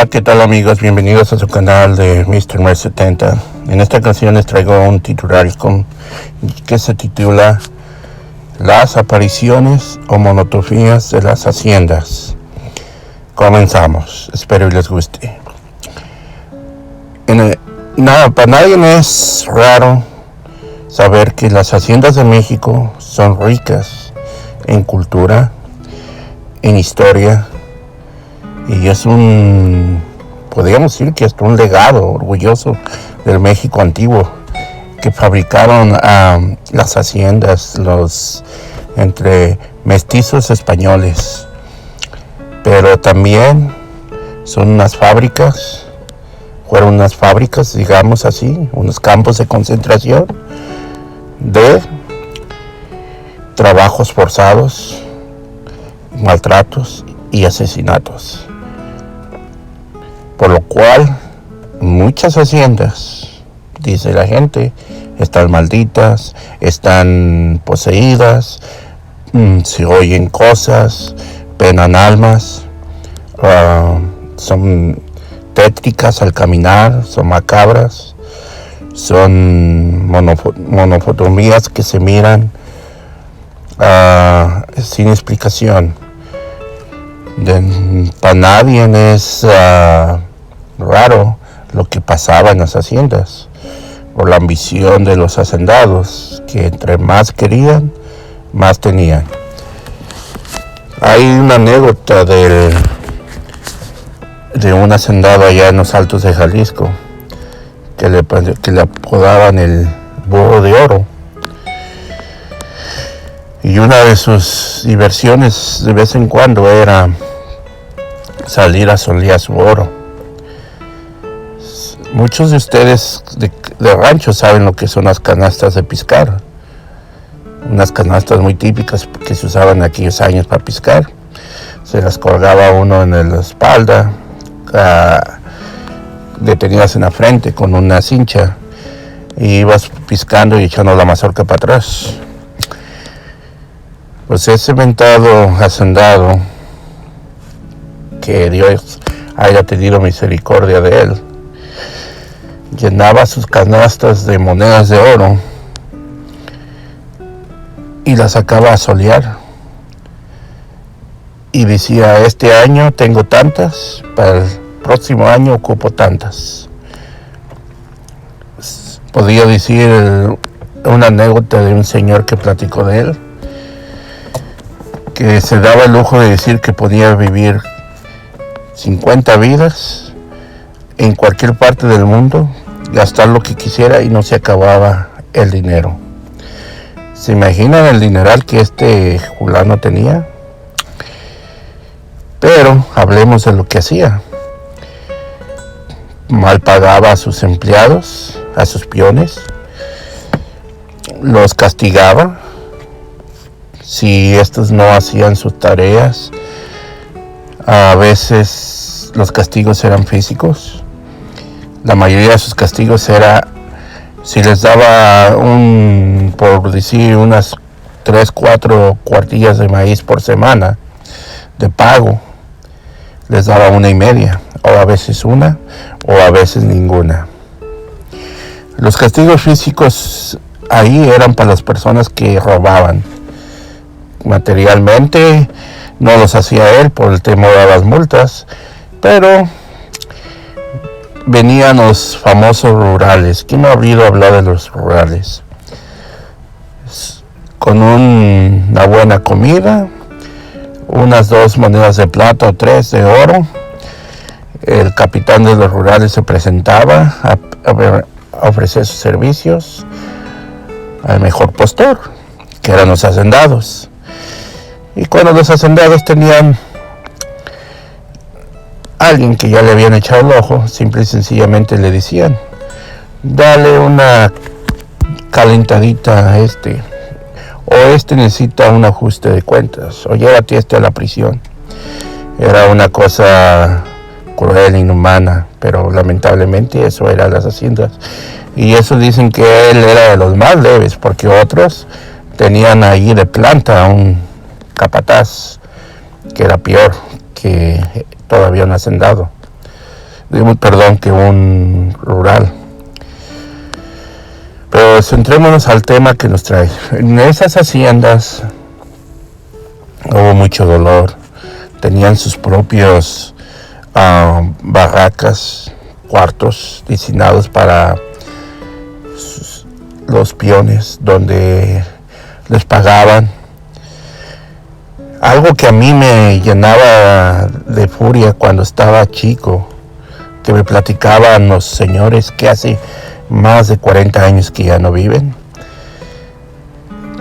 Hola, ¿qué tal amigos? Bienvenidos a su canal de Mr. Mer 70. En esta ocasión les traigo un titular que se titula Las apariciones o monotofías de las haciendas. Comenzamos, espero y les guste. Para nadie es raro saber que las haciendas de México son ricas en cultura, en historia, y es podríamos decir que es un legado orgulloso del México antiguo que fabricaron las haciendas entre mestizos españoles, pero también fueron unas fábricas, digamos así, unos campos de concentración de trabajos forzados, maltratos y asesinatos. Por lo cual, muchas haciendas, dice la gente, están malditas, están poseídas, se oyen cosas, penan almas, son tétricas al caminar, son macabras, son monofotomías que se miran sin explicación. Para nadie es raro lo que pasaba en las haciendas, por la ambición de los hacendados, que entre más querían, más tenían. Hay una anécdota de un hacendado allá en los Altos de Jalisco, que le apodaban el burro de oro. Y una de sus diversiones de vez en cuando era salir a solear su oro. Muchos de ustedes de rancho saben lo que son las canastas de piscar. Unas canastas muy típicas que se usaban en aquellos años para piscar. Se las colgaba uno en la espalda, detenidas en la frente con una cincha, y ibas piscando y echando la mazorca para atrás. Pues ese mentado hacendado, que Dios haya tenido misericordia de él, llenaba sus canastas de monedas de oro y las sacaba a solear. Y decía, este año tengo tantas, para el próximo año ocupo tantas. Podía decir una anécdota de un señor que platicó de él, que se daba el lujo de decir que podía vivir 50 vidas en cualquier parte del mundo, gastar lo que quisiera y no se acababa el dinero. ¿Se imaginan el dineral que este fulano tenía? Pero hablemos de lo que hacía. Mal pagaba a sus empleados, a sus peones, los castigaba si estos no hacían sus tareas. A veces los castigos eran físicos. La mayoría de sus castigos era si les daba por decir, unas 3-4 cuartillas de maíz por semana de pago, les daba 1.5, o a veces 1, o a veces ninguna. Los castigos físicos ahí eran para las personas que robaban. Materialmente no los hacía él por el temor a las multas, pero venían los famosos rurales. ¿Quién no ha oído hablar de los rurales? Con una buena comida, unas 2 monedas de plata o 3 de oro, el capitán de los rurales se presentaba a ofrecer sus servicios al mejor postor, que eran los hacendados. Y cuando los hacendados tenían alguien que ya le habían echado el ojo, simple y sencillamente le decían, dale una calentadita a o necesita un ajuste de cuentas, o llévate a la prisión. Era una cosa cruel, inhumana, pero lamentablemente eso era las haciendas. Y eso dicen que él era de los más leves, porque otros tenían ahí de planta a un capataz, que era peor que todavía un hacendado. perdón, que un rural. Pero centrémonos al tema que nos trae. En esas haciendas hubo mucho dolor. Tenían sus propios barracas, cuartos destinados para los peones, donde les pagaban. Algo que a mí me llenaba de furia cuando estaba chico, que me platicaban los señores que hace más de 40 años que ya no viven,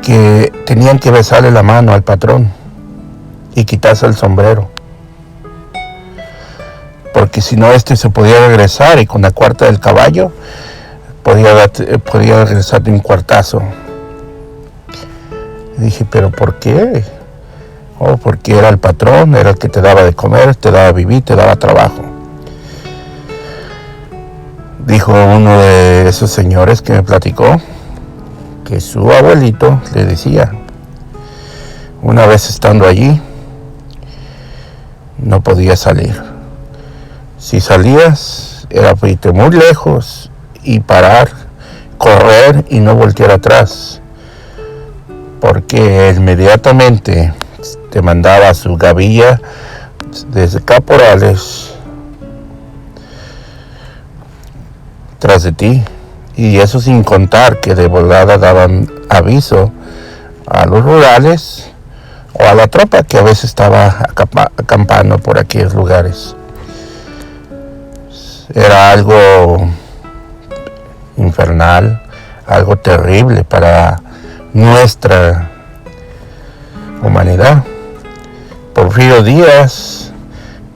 que tenían que besarle la mano al patrón y quitarse el sombrero, porque si no se podía regresar y con la cuarta del caballo podía regresar de un cuartazo. Y dije, ¿pero por qué? Porque era el patrón, era el que te daba de comer, te daba vivir, te daba trabajo. Dijo uno de esos señores que me platicó que su abuelito le decía, una vez estando allí, no podías salir. Si salías, era irte muy lejos y parar, correr y no voltear atrás, porque inmediatamente te mandaba su gavilla desde caporales tras de ti, y eso sin contar que de volada daban aviso a los rurales o a la tropa que a veces estaba acampando por aquellos lugares. Era algo infernal, algo terrible para nuestra humanidad. Porfirio Díaz,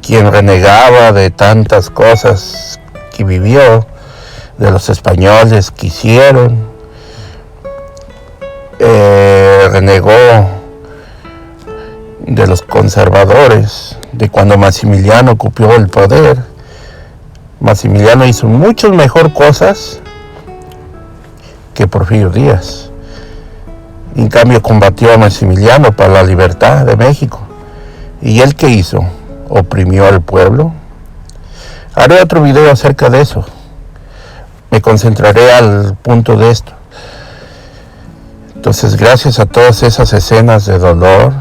quien renegaba de tantas cosas que vivió, de los españoles que hicieron, renegó de los conservadores, de cuando Maximiliano ocupó el poder. Maximiliano hizo muchas mejor cosas que Porfirio Díaz. En cambio combatió a Maximiliano para la libertad de México. ¿Y él qué hizo? Oprimió al pueblo. Haré otro video acerca de eso. Me concentraré al punto de esto. Entonces, gracias a todas esas escenas de dolor,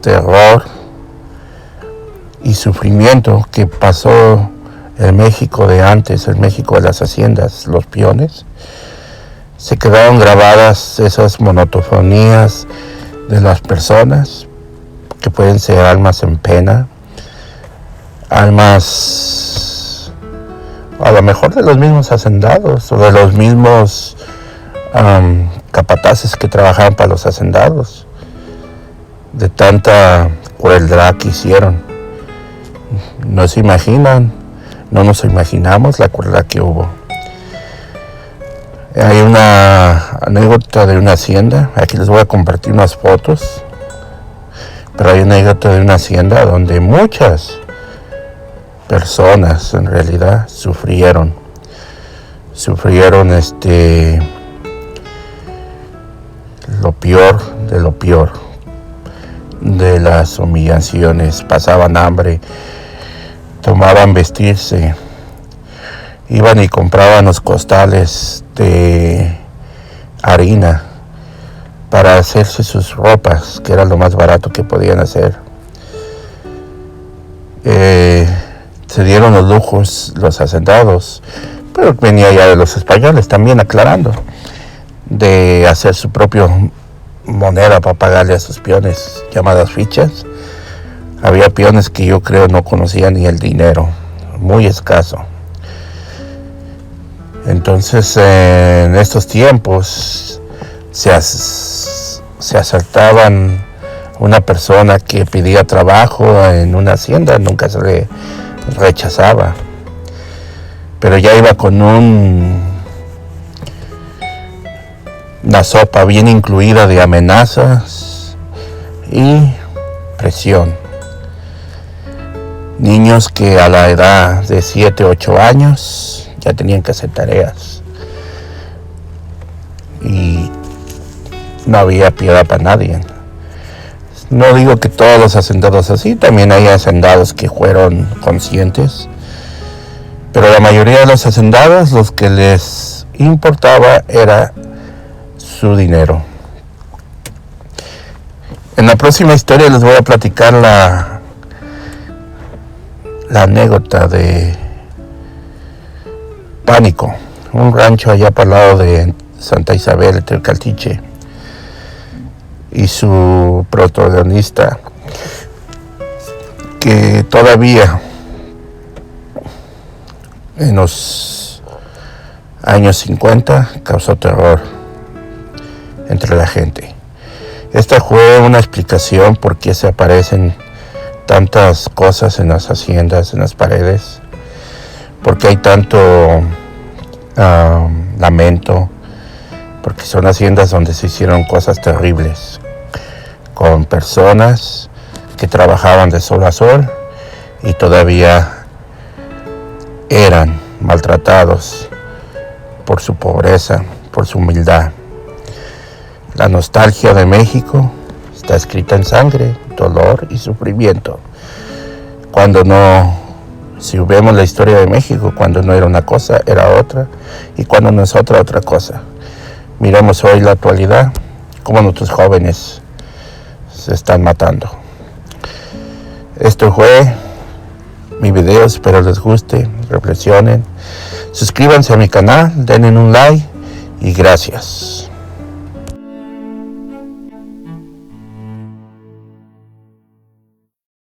terror y sufrimiento que pasó el México de antes, el México de las haciendas, los peones, se quedaron grabadas esas monotonías de las personas, que pueden ser almas en pena, almas a lo mejor de los mismos hacendados o de los mismos capataces que trabajaban para los hacendados, de tanta crueldad que hicieron. No se imaginan, no nos imaginamos la crueldad que hubo. Hay una anécdota de una hacienda, aquí les voy a compartir unas fotos, pero hay una anécdota de una hacienda donde muchas personas en realidad sufrieron lo peor de las humillaciones. Pasaban hambre, tomaban vestirse, iban y compraban los costales de harina para hacerse sus ropas, que era lo más barato que podían hacer. Se dieron los lujos los hacendados, pero venía ya de los españoles también, aclarando, de hacer su propia moneda para pagarle a sus peones, llamadas fichas. Había peones que yo creo no conocían ni el dinero, muy escaso. Entonces, en estos tiempos se asaltaban una persona que pedía trabajo en una hacienda, nunca se le rechazaba, pero ya iba con una sopa bien incluida de amenazas y presión. Niños que a la edad de 7, 8 años ya tenían que hacer tareas y no había piedad para nadie. No digo que todos los hacendados así, también hay hacendados que fueron conscientes Pero la mayoría de los hacendados, los que les importaba era su dinero. En la próxima historia les voy a platicar la anécdota de Pánico, un rancho allá para el lado de Santa Isabel, Tecaltiche, y su protagonista, que todavía en los años 50 causó terror entre la gente. Esta fue una explicación por qué se aparecen tantas cosas en las haciendas, en las paredes, porque hay tanto lamento, porque son haciendas donde se hicieron cosas terribles con personas que trabajaban de sol a sol y todavía eran maltratados por su pobreza, por su humildad. La nostalgia de México está escrita en sangre, dolor y sufrimiento. Si vemos la historia de México, cuando no era una cosa, era otra, y cuando no es otra cosa. Miremos hoy la actualidad, cómo nuestros jóvenes se están matando. Esto fue mi video, espero les guste, reflexionen. Suscríbanse a mi canal, denle un like y gracias.